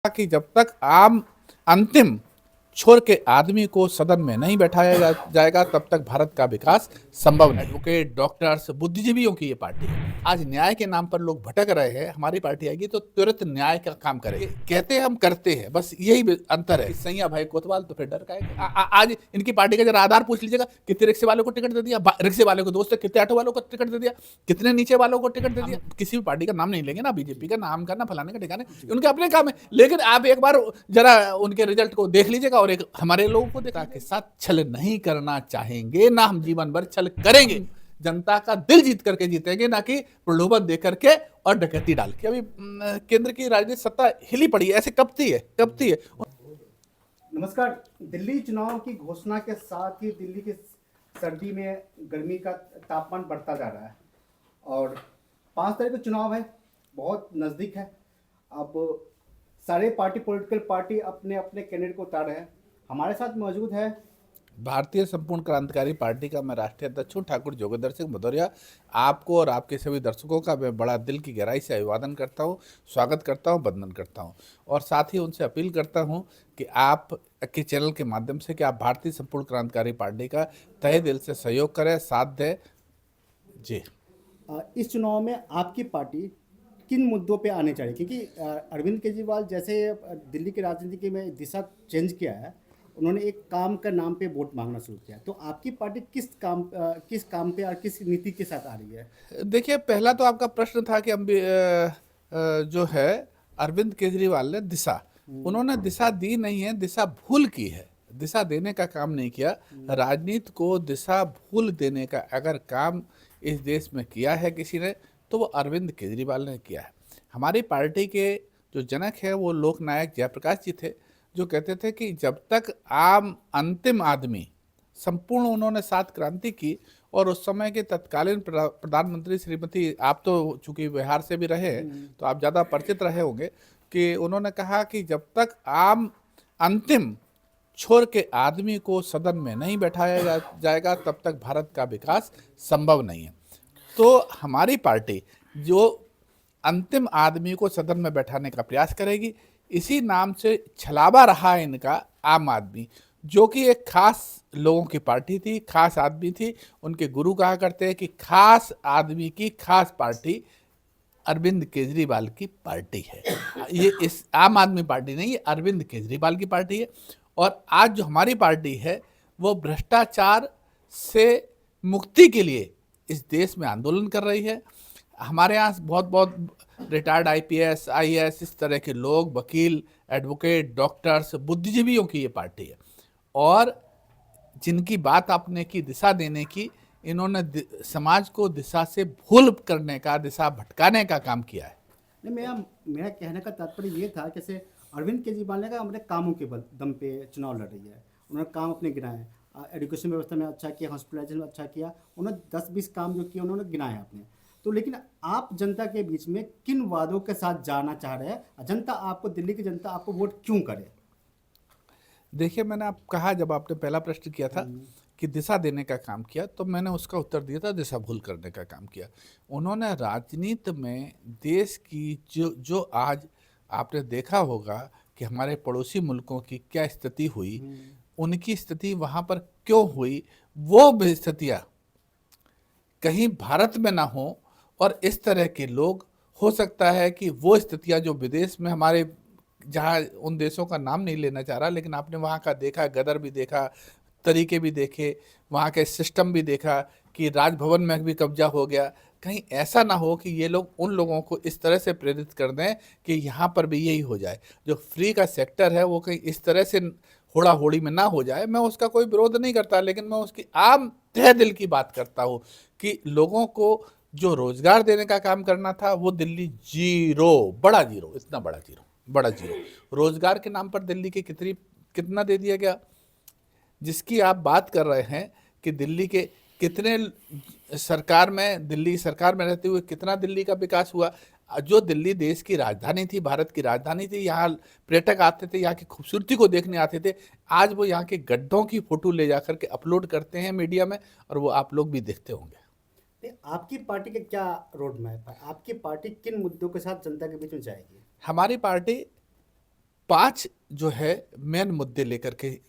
कि जब तक आम अंतिम छोर के आदमी को सदन में नहीं बैठाया जाएगा तब तक भारत का विकास संभव नहीं। एडवोकेट, डॉक्टर्स, बुद्धिजीवियों की ये पार्टी है। आज न्याय के नाम पर लोग भटक रहे हैं, हमारी पार्टी आएगी तो तुरंत न्याय का काम करेगी। कहते हैं हम करते हैं, बस यही अंतर है। सैया भाई कोतवाल तो फिर डर का है। आज इनकी पार्टी का जरा आधार पूछ लीजिएगा, कितने रिक्शे वालों को टिकट दे दिया, रिक्शे वाले को दोस्त, कितने ऑटो वालों को टिकट दे दिया, कितने नीचे वालों को टिकट दे दिया। किसी भी पार्टी का नाम नहीं लेंगे ना, बीजेपी का नाम का ना फलाने का ठिकाने, उनके अपने काम है। लेकिन आप एक बार जरा उनके रिजल्ट को देख लीजिएगा और एक हमारे लोगों को देखा के साथ छल नहीं करना चाहेंगे, ना हम जीवन भर छल करेंगे। जनता का दिल जीत करके जीतेंगे, ना कि प्रलोभन दे करके और डकैती डाल के। अभी केंद्र की राजनीतिक सत्ता हिली पड़ी है, ऐसे कबती है। नमस्कार। दिल्ली चुनाव की घोषणा के साथ ही दिल्ली की सर्दी में गर्मी का तापमान बढ़ता जा रहा है और 5 तारीख को चुनाव है, बहुत नज़दीक है। अब सारे पॉलिटिकल पार्टी अपने अपने कैंडिडेट को उतार रहे हैं। हमारे साथ मौजूद है भारतीय संपूर्ण क्रांतिकारी पार्टी का मैं राष्ट्रीय अध्यक्ष हूँ ठाकुर जोगेंद्र सिंह भदौरिया। आपको और आपके सभी दर्शकों का मैं बड़ा दिल की गहराई से अभिवादन करता हूँ, स्वागत करता हूँ, वंदन करता हूँ और साथ ही उनसे अपील करता हूँ कि आप के चैनल के माध्यम से कि आप भारतीय संपूर्ण क्रांतिकारी पार्टी का तहे दिल से सहयोग करें, साथ दें। जी, इस चुनाव में आपकी पार्टी किन मुद्दों पे आने चाहिए, क्योंकि अरविंद केजरीवाल जैसे दिल्ली की राजनीति में दिशा चेंज किया है, उन्होंने एक काम का नाम पे वोट मांगना शुरू किया। तो आपकी पार्टी किस काम पे और किस नीति के साथ आ रही है? देखिए, पहला तो आपका प्रश्न था कि हम जो है अरविंद केजरीवाल ने दिशा, उन्होंने दिशा दी नहीं है, दिशा भूल की है। दिशा देने का काम नहीं किया। राजनीति को दिशा भूल देने का अगर काम इस देश में किया है किसी ने, तो वो अरविंद केजरीवाल ने किया है। हमारी पार्टी के जो जनक है वो लोकनायक जयप्रकाश जी थे, जो कहते थे कि जब तक आम अंतिम आदमी, संपूर्ण उन्होंने 7 क्रांति की और उस समय के तत्कालीन प्रधानमंत्री श्रीमती, आप तो चूंकि बिहार से भी रहे हैं तो आप ज़्यादा परिचित रहे होंगे, कि उन्होंने कहा कि जब तक आम अंतिम छोर के आदमी को सदन में नहीं बैठाया जाएगा तब तक भारत का विकास संभव नहीं है। तो हमारी पार्टी जो अंतिम आदमी को सदन में बैठाने का प्रयास करेगी, इसी नाम से छलावा रहा है इनका आम आदमी, जो कि एक खास लोगों की पार्टी थी, खास आदमी थी। उनके गुरु कहा करते हैं कि खास आदमी की खास पार्टी अरविंद केजरीवाल की पार्टी है। ये इस आम आदमी पार्टी नहीं, ये अरविंद केजरीवाल की पार्टी है। और आज जो हमारी पार्टी है वो भ्रष्टाचार से मुक्ति के लिए इस देश में आंदोलन कर रही है। हमारे यहाँ बहुत बहुत रिटायर्ड आईपीएस, आईएएस, इस तरह के लोग, वकील, एडवोकेट, डॉक्टर्स, बुद्धिजीवियों की ये पार्टी है और जिनकी बात आपने की दिशा देने की, इन्होंने समाज को दिशा से भूल करने का, दिशा भटकाने का काम किया है। नहीं, मेरा कहने का तात्पर्य ये था, जैसे अरविंद केजरीवाल ने कहा अपने कामों के दम पे चुनाव लड़ रही है, उन्होंने काम अपने गिनाए, एजुकेशन व्यवस्था में अच्छा किया, हॉस्पिटलाइजेशन में अच्छा किया, उन्होंने 10-20 काम जो किए उन्होंने गिनाए अपने। तो लेकिन आप जनता के बीच में किन वादों के साथ जाना चाह रहे हैं? जनता आपको, दिल्ली की जनता आपको वोट क्यों करे? देखिए, मैंने आप कहा, जब आपने पहला प्रश्न किया था कि दिशा देने का काम किया, तो मैंने उसका उत्तर दिया था दिशा भूल करने का काम किया। उन्होंने राजनीति में देश की जो आज आपने देखा होगा कि हमारे पड़ोसी मुल्कों की क्या स्थिति हुई, उनकी स्थिति वहाँ पर क्यों हुई, वो स्थितियाँ कहीं भारत में ना हो। और इस तरह के लोग, हो सकता है कि वो स्थितियाँ जो विदेश में हमारे, जहाँ उन देशों का नाम नहीं लेना चाह रहा, लेकिन आपने वहाँ का देखा, गदर भी देखा, तरीके भी देखे, वहाँ के सिस्टम भी देखा कि राजभवन में भी कब्जा हो गया। कहीं ऐसा ना हो कि ये लोग उन लोगों को इस तरह से प्रेरित कर दें कि यहाँ पर भी यही हो जाए। जो फ्री का सेक्टर है वो कहीं इस तरह से होड़ा होड़ी में ना हो जाए। मैं उसका कोई विरोध नहीं करता, लेकिन मैं उसकी आम तहे दिल की बात करता हूँ कि लोगों को जो रोजगार देने का काम करना था वो दिल्ली जीरो, बड़ा जीरो, इतना बड़ा जीरो, बड़ा जीरो रोजगार के नाम पर दिल्ली के कितना दे दिया गया। जिसकी आप बात कर रहे हैं कि दिल्ली के कितने दिल्ली सरकार में रहते हुए कितना दिल्ली का विकास हुआ। जो दिल्ली देश की राजधानी थी, भारत की राजधानी थी, यहाँ पर्यटक आते थे, यहाँ की खूबसूरती को देखने आते थे। आज वो यहाँ के गड्ढों की फोटो ले जाकर के अपलोड करते हैं मीडिया में, और वो आप लोग भी देखते होंगे। आपकी पार्टी का क्या रोड मैप है? आपकी पार्टी किन मुद्दों के साथ जनता के बीच में जाएगी? हमारी पार्टी 5 जो है मेन मुद्दे लेकर के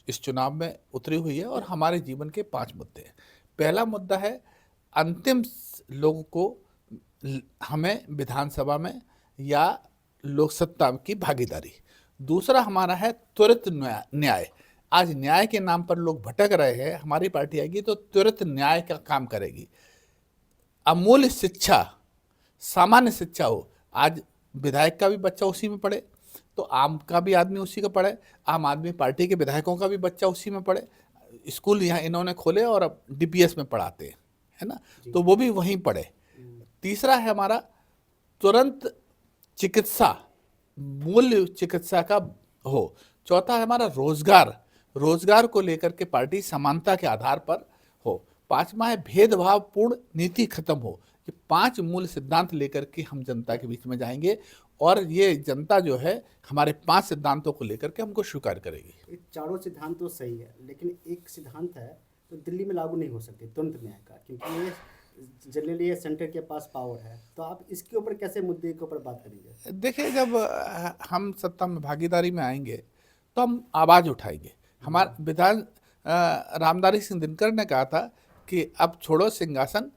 इस चुनाव में उतरी हुई है और हमारे जीवन के 5 मुद्दे हैं। पहला मुद्दा है अंतिम लोगों को हमें विधानसभा में या लोक सत्ता की भागीदारी। दूसरा हमारा है त्वरित न्याय। आज न्याय के नाम पर लोग भटक रहे हैं, हमारी पार्टी आएगी तो त्वरित न्याय का काम करेगी। अमूल्य शिक्षा, सामान्य शिक्षा हो। आज विधायक का भी बच्चा उसी में पढ़े तो आम का भी आदमी उसी का पढ़े, आम आदमी पार्टी के विधायकों का भी बच्चा उसी में पढ़े। स्कूल यहाँ इन्होंने खोले और अब डीपीएस में पढ़ाते हैं, है ना, तो वो भी वहीं पढ़े। तीसरा है हमारा तुरंत चिकित्सा, मूल्य चिकित्सा का हो। चौथा है हमारा रोजगार, रोजगार को लेकर के पार्टी समानता के आधार पर हो। पांचवा है भेदभावपूर्ण नीति खत्म हो। ये 5 मूल सिद्धांत लेकर के हम जनता के बीच में जाएंगे और ये जनता जो है हमारे 5 सिद्धांतों को लेकर के हमको स्वीकार करेगी। ये चारों सिद्धांत तो सही है, लेकिन एक सिद्धांत है तो दिल्ली में लागू नहीं हो सकते, तुरंत न्याय का, क्योंकि ये जनरली ये सेंटर के पास पावर है। तो आप इसके ऊपर कैसे मुद्दे के ऊपर बात करेंगे? देखिए, जब हम सत्ता में भागीदारी में आएंगे तो हम आवाज़ उठाएंगे। हमारा विधान रामधारी सिंह दिनकर ने कहा था कि अब छोड़ो सिंहासन,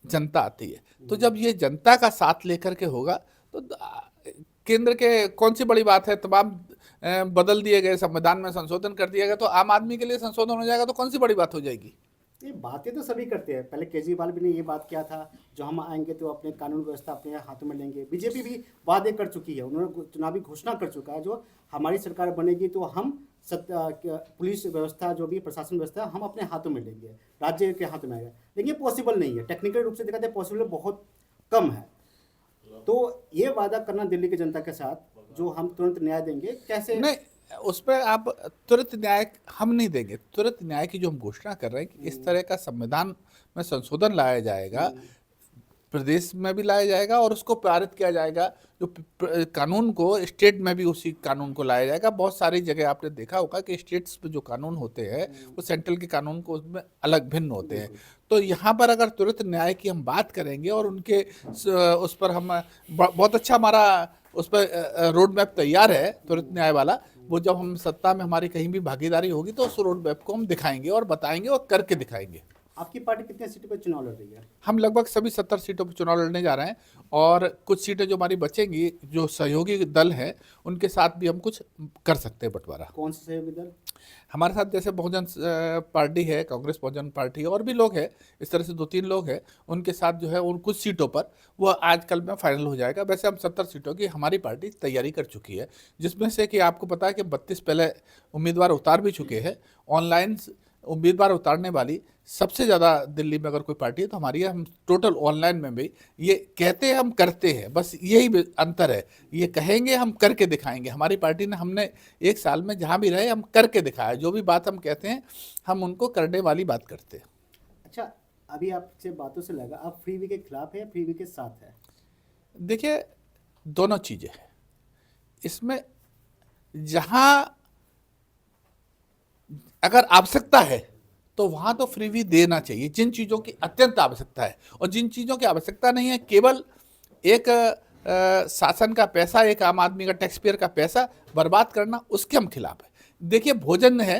जनता आती है। तो जब ये जनता का साथ लेकर के होगा तो केंद्र के कौन सी बड़ी बात है, तमाम बदल दिए गए, संविधान में संशोधन कर दिया गया तो आम आदमी के लिए संशोधन हो जाएगा, तो कौन सी बड़ी बात हो जाएगी। ये बातें तो सभी करते हैं। पहले केजरीवाल भी ने ये बात किया था, जो हम आएंगे तो अपने कानून व्यवस्था अपने हाथों में लेंगे। बीजेपी भी वादे कर चुकी है, उन्होंने चुनावी घोषणा कर चुका है, जो हमारी सरकार बनेगी तो हम पुलिस व्यवस्था, जो भी प्रशासन व्यवस्था, हम अपने हाथों में लेंगे, राज्य के हाथों में आएगा। लेकिन ये पॉसिबल नहीं है, टेक्निकल रूप से देखा जाए पॉसिबल बहुत कम है। तो ये वादा करना दिल्ली की जनता के साथ जो हम तुरंत न्याय देंगे, कैसे? नहीं, उस पर आप तुरंत न्याय हम नहीं देंगे। तुरंत न्याय की जो हम घोषणा कर रहे हैं कि इस तरह का संविधान में संशोधन लाया जाएगा, प्रदेश में भी लाया जाएगा और उसको पारित किया जाएगा, जो कानून को स्टेट में भी उसी कानून को लाया जाएगा। बहुत सारी जगह आपने देखा होगा कि स्टेट्स पे जो कानून होते हैं वो सेंट्रल के कानून को उसमें अलग भिन्न होते हैं। तो यहाँ पर अगर तुरंत न्याय की हम बात करेंगे और उनके उस पर हम बहुत अच्छा हमारा उस पर रोड मैप तैयार है तुरंत न्याय वाला। वो जब हम सत्ता में हमारी कहीं भी भागीदारी होगी तो उस रोड मैप को हम दिखाएंगे और बताएंगे और करके दिखाएंगे। आपकी पार्टी कितने सीटों पर चुनाव लड़ रही है? हम लगभग सभी 70 सीटों पर चुनाव लड़ने जा रहे हैं और कुछ सीटें जो हमारी बचेंगी, जो सहयोगी दल हैं उनके साथ भी हम कुछ कर सकते हैं बंटवारा। कौन से सहयोगी दल? हमारे साथ जैसे बहुजन पार्टी है, कांग्रेस बहुजन पार्टी है, और भी लोग हैं, इस तरह से 2-3 लोग हैं। उनके साथ जो है उन कुछ सीटों पर वो आज कल में फाइनल हो जाएगा। वैसे हम 70 सीटों की हमारी पार्टी तैयारी कर चुकी है, जिसमें से कि आपको पता है कि 32 पहले उम्मीदवार उतार भी चुके हैं। ऑनलाइन उम्मीदवार उतारने वाली सबसे ज़्यादा दिल्ली में अगर कोई पार्टी है तो हमारी है। हम टोटल ऑनलाइन में भी ये कहते हैं, हम करते हैं, बस यही अंतर है। ये कहेंगे, हम करके दिखाएंगे। हमारी पार्टी ने, हमने 1 साल में जहाँ भी रहे हम करके दिखाया। जो भी बात हम कहते हैं हम उनको करने वाली बात करते हैं। अच्छा, अभी आपसे बातों से लगा आप फ्रीबी के खिलाफ है या फ्रीबी के साथ है? देखिए, दोनों चीज़ें हैं इसमें। जहाँ अगर आवश्यकता है तो वहाँ तो फ्रीबी देना चाहिए, जिन चीज़ों की अत्यंत आवश्यकता है। और जिन चीज़ों की आवश्यकता नहीं है, केवल एक शासन का पैसा, एक आम आदमी का, टैक्स पेयर का पैसा बर्बाद करना, उसके हम खिलाफ है। देखिए, भोजन है,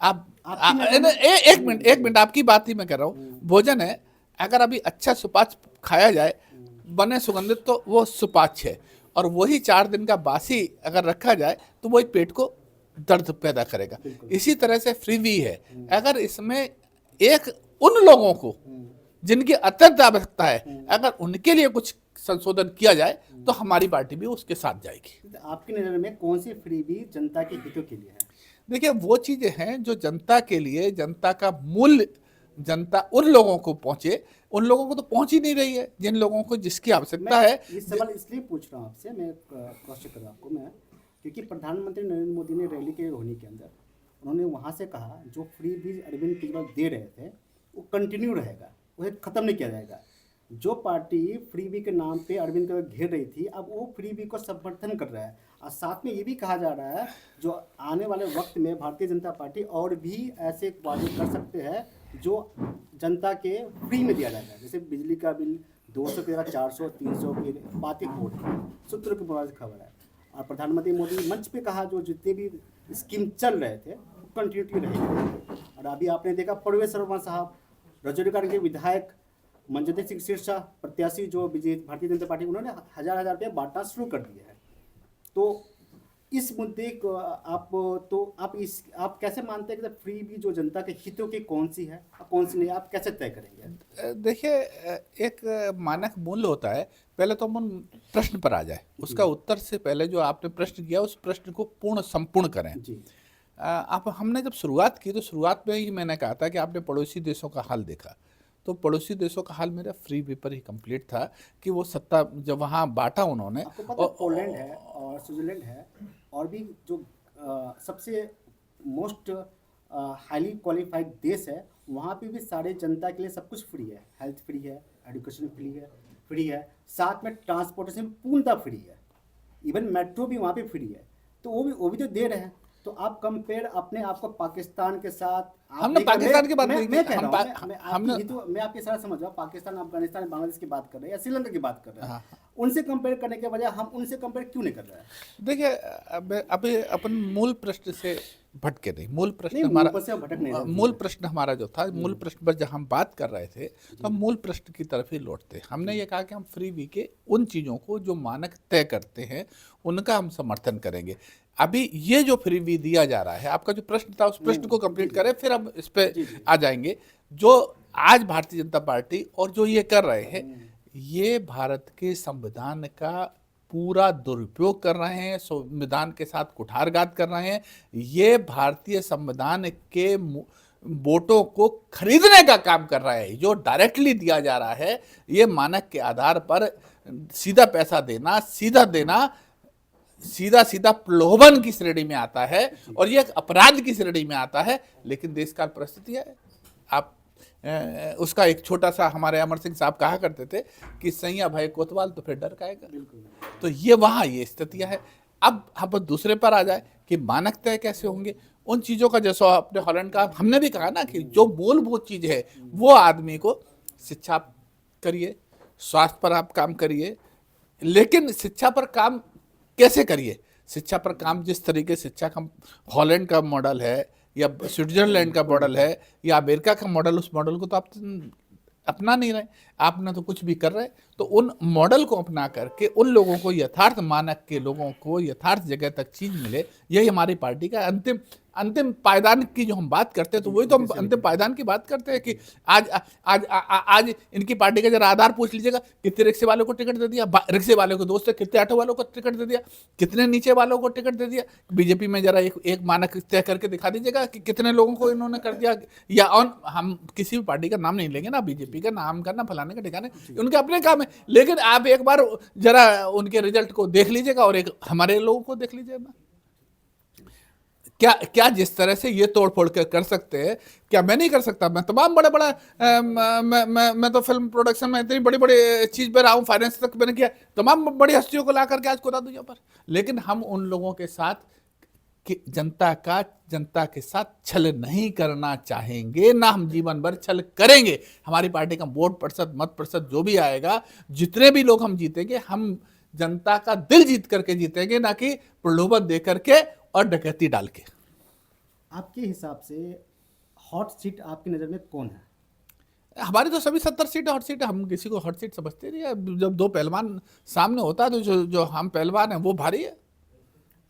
एक मिनट आपकी बात ही मैं कर रहा हूँ। भोजन है, अगर अभी अच्छा सुपाच्य खाया जाए, बने सुगंधित, तो वो सुपाच्य है। और वही 4 दिन का बासी अगर रखा जाए तो वही पेट को दर्द पैदा करेगा। इसी तरह से फ्रीबी है, अगर इसमें एक उन लोगों को जिनकी अत्यंत आवश्यकता है, अगर उनके लिए कुछ संशोधन किया जाए तो हमारी पार्टी भी उसके साथ जाएगी। आपकी नज़र में कौन सी फ्रीबी जनता के हितों के लिए है? देखिए, वो चीजें हैं जो जनता के लिए, जनता का मूल्य, जनता उन लोगों को पहुंचे। उन लोगों को तो पहुंच ही नहीं रही है, जिन लोगों को जिसकी आवश्यकता है। ये सवाल इसलिए पूछ रहा हूँ आपसे, मैं क्रॉस चेक कर रहा हूँ आपको मैं, क्योंकि प्रधानमंत्री नरेंद्र मोदी ने रैली के होने के अंदर उन्होंने वहाँ से कहा जो फ्री बीज अरविंद केजरीवाल दे रहे थे वो कंटिन्यू रहेगा, उसे ख़त्म नहीं किया जाएगा। जो पार्टी फ्री बी के नाम पे अरविंद को घेर रही थी, अब वो फ्री बी को समर्थन कर रहा है। और साथ में ये भी कहा जा रहा है जो आने वाले वक्त में भारतीय जनता पार्टी और भी ऐसे वादे कर सकते हैं जो जनता के फ्री में दिया जाएगा। जैसे बिजली का बिल 200 की जगह 400 300 की बातें हो रही है, सूत्रों की खबर है। और प्रधानमंत्री मोदी मंच पे कहा जो जितने भी स्कीम चल रहे थे कंटिन्यूटी रहेगी। और अभी आपने देखा परवेज वर्मा साहब, रजौरी के विधायक, मंजूदेव सिंह सिरसा प्रत्याशी जो भारतीय जनता पार्टी, उन्होंने हजार रुपया बांटना शुरू कर दिया है। तो इस मुद्दे को आप कैसे मानते हैं कि फ्री भी जो जनता के हितों की कौन सी है और कौन सी नहीं, आप कैसे तय करेंगे? देखिए, एक मानक मूल्य होता है। पहले तो हम प्रश्न पर आ जाए, उसका उत्तर से पहले जो आपने प्रश्न किया उस प्रश्न को संपूर्ण करें जी। आप हमने जब शुरुआत की तो शुरुआत में ही मैंने कहा था कि आपने पड़ोसी देशों का हाल देखा, तो पड़ोसी देशों का हाल मेरा फ्री पेपर ही कंप्लीट था कि वो सत्ता जब वहाँ बांटा उन्होंने। आपको पता है पोलैंड है और स्विट्जरलैंड है और भी जो सबसे मोस्ट हाईली क्वालिफाइड देश है, वहाँ पे भी सारे जनता के लिए सब कुछ फ्री है। हेल्थ फ्री है, एजुकेशन फ्री है, साथ में ट्रांसपोर्टेशन पूर्णतः फ्री है, इवन मेट्रो भी वहाँ पे फ्री है। तो वो भी तो दे रहे हैं। तो आप कंपेयर अपने आप को पाकिस्तान के साथ, हमने पाकिस्तान की बात नहीं की, मैं कह रहा हूँ, मैं आपकी सारा समझ रहा हूँ, पाकिस्तान, अफगानिस्तान, बांग्लादेश की बात कर रहे हैं या श्रीलंका की बात कर रहे हैं, उनसे कंपेयर करने के बजाय हम उनसे कंपेयर क्यों नहीं कर रहे हैं? देखिए, अभी अपन मूल प्रश्न से भटके नहीं। मूल प्रश्न हमारा जो था, मूल प्रश्न पर जब हम बात कर रहे थे तो हम मूल प्रश्न की तरफ ही लौटते। हमने ये कहा कि हम फ्री वी के उन चीज़ों को जो मानक तय करते हैं उनका हम समर्थन करेंगे। अभी ये जो फ्री वी दिया जा रहा है, आपका जो प्रश्न था उस प्रश्न को कंप्लीट करें, फिर हम इस पे आ जाएंगे। जो आज भारतीय जनता पार्टी और जो ये कर रहे हैं, ये भारत के संविधान का पूरा दुरुपयोग कर रहे हैं, संविधान के साथ कुठारघात कर रहे हैं। ये भारतीय संविधान के वोटों को खरीदने का काम कर रहा है। जो डायरेक्टली दिया जा रहा है, ये मानक के आधार पर सीधा पैसा देना, सीधा देना, सीधा प्रलोभन की श्रेणी में आता है और ये एक अपराध की श्रेणी में आता है। लेकिन देश काल परिस्थिति है। आप उसका एक छोटा सा, हमारे अमर सिंह साहब कहा करते थे कि सैया भाई कोतवाल तो फिर डर खाएगा। तो ये वहाँ ये स्थितियाँ है। अब हम दूसरे पर आ जाए कि मानक तय कैसे होंगे उन चीज़ों का। जैसा अपने हॉलैंड का हमने भी कहा ना कि जो मूलभूत चीज़ है वो आदमी को शिक्षा करिए, स्वास्थ्य पर आप काम करिए, लेकिन शिक्षा पर काम कैसे करिए? शिक्षा पर काम जिस तरीके शिक्षा का हॉलैंड का मॉडल है या स्विट्जरलैंड का मॉडल है या अमेरिका का मॉडल, उस मॉडल को तो आप अपना नहीं रहे, आप ना तो कुछ भी कर रहे। तो उन मॉडल को अपना करके उन लोगों को, यथार्थ मानक के लोगों को यथार्थ जगह तक चीज मिले, यही हमारी पार्टी का अंतिम पायदान की जो हम बात करते हैं, तो वही तो हम अंतिम पायदान की बात करते हैं कि आज इनकी पार्टी का जरा आधार पूछ लीजिएगा, कितने रिक्शे वालों को टिकट दे दिया, रिक्शे वालों को दोस्त, कितने ऑटो वालों को टिकट दे दिया, कितने नीचे वालों को टिकट दे दिया। बीजेपी में जरा एक मानक तय करके दिखा दीजिएगा कि कितने लोगों को इन्होंने कर दिया। या और हम किसी भी पार्टी का नाम नहीं लेंगे, ना बीजेपी का नाम करना, फलाने का ठिकाने, उनके अपने काम है। लेकिन आप एक बार जरा उनके रिजल्ट को देख लीजिएगा और एक हमारे लोगों को देख लीजिएगा। क्या जिस तरह से ये तोड़ फोड़ कर सकते हैं, क्या मैं नहीं कर सकता? मैं तमाम मैं तो फिल्म प्रोडक्शन में इतनी बड़ी चीज पे रहा हूँ, फाइनेंस तक मैंने किया, तमाम बड़ी हस्तियों को ला करके आज खुदा दूं यहाँ पर। लेकिन हम उन लोगों के साथ कि जनता के साथ छल नहीं करना चाहेंगे, ना हम जीवन भर छल करेंगे। हमारी पार्टी का वोट प्रतिशत, मत प्रतिशत जो भी आएगा, जितने भी लोग हम जीतेंगे, हम जनता का दिल जीत करके जीतेंगे, ना कि प्रलोभन दे करके और डकैती डाल के। आपके हिसाब से हॉट सीट आपकी नज़र में कौन है? हमारी तो सभी 70 सीट हॉट सीट है। हम किसी को हॉट सीट समझते नहीं है। जब दो पहलवान सामने होता है तो जो हम पहलवान हैं वो भारी है।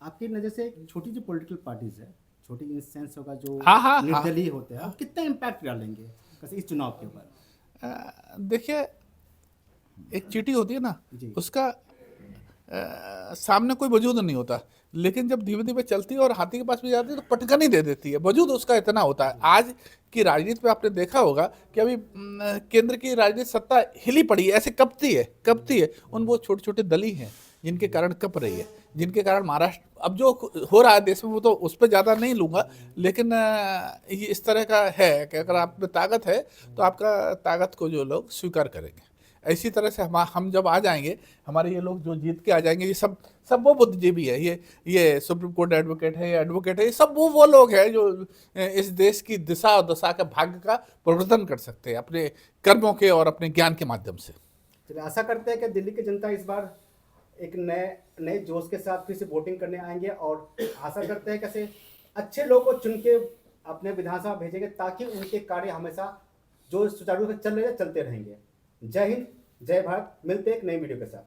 आपकी नज़र से छोटी जो पॉलिटिकल पार्टीज है, छोटी इन सेंस होगा जो निर्दलीय होते हैं, कितना इम्पैक्ट डालेंगे इस चुनाव के ऊपर? देखिए, एक चीटी होती है ना, उसका सामने कोई वजूद नहीं होता, लेकिन जब धीमे धीमे चलती है और हाथी के पास भी जाती है तो पटकन ही दे देती है। वजूद उसका इतना होता है। आज की राजनीति पे आपने देखा होगा कि अभी केंद्र की राजनीतिक सत्ता हिली पड़ी है, ऐसे कपती है। उन वो छोटे छोटे दली हैं जिनके कारण कप रही है, जिनके कारण महाराष्ट्र अब जो हो रहा है देश में, वो तो उस पर ज़्यादा नहीं लूँगा, लेकिन ये इस तरह का है कि अगर आप में ताकत है तो आपका ताकत को जो लोग स्वीकार करेंगे। इसी तरह से हम जब आ जाएंगे, हमारे ये लोग जो जीत के आ जाएंगे, ये सब वो बुद्धिजीवी है, ये सुप्रीम कोर्ट एडवोकेट है, ये सब वो लोग हैं जो इस देश की दिशा और दशा के भाग्य का परिवर्तन कर सकते हैं अपने कर्मों के और अपने ज्ञान के माध्यम से। चलिए, आशा करते हैं कि दिल्ली की जनता इस बार एक नए नए जोश के साथ फिर से वोटिंग करने आएंगे और आशा करते हैं कैसे अच्छे लोगों को चुन के अपने विधानसभा भेजेंगे ताकि उनके कार्य हमेशा जो सुचारू रूप से चल रहे हैं चलते रहेंगे। जय हिंद, जय भारत। मिलते हैं एक नई वीडियो के साथ।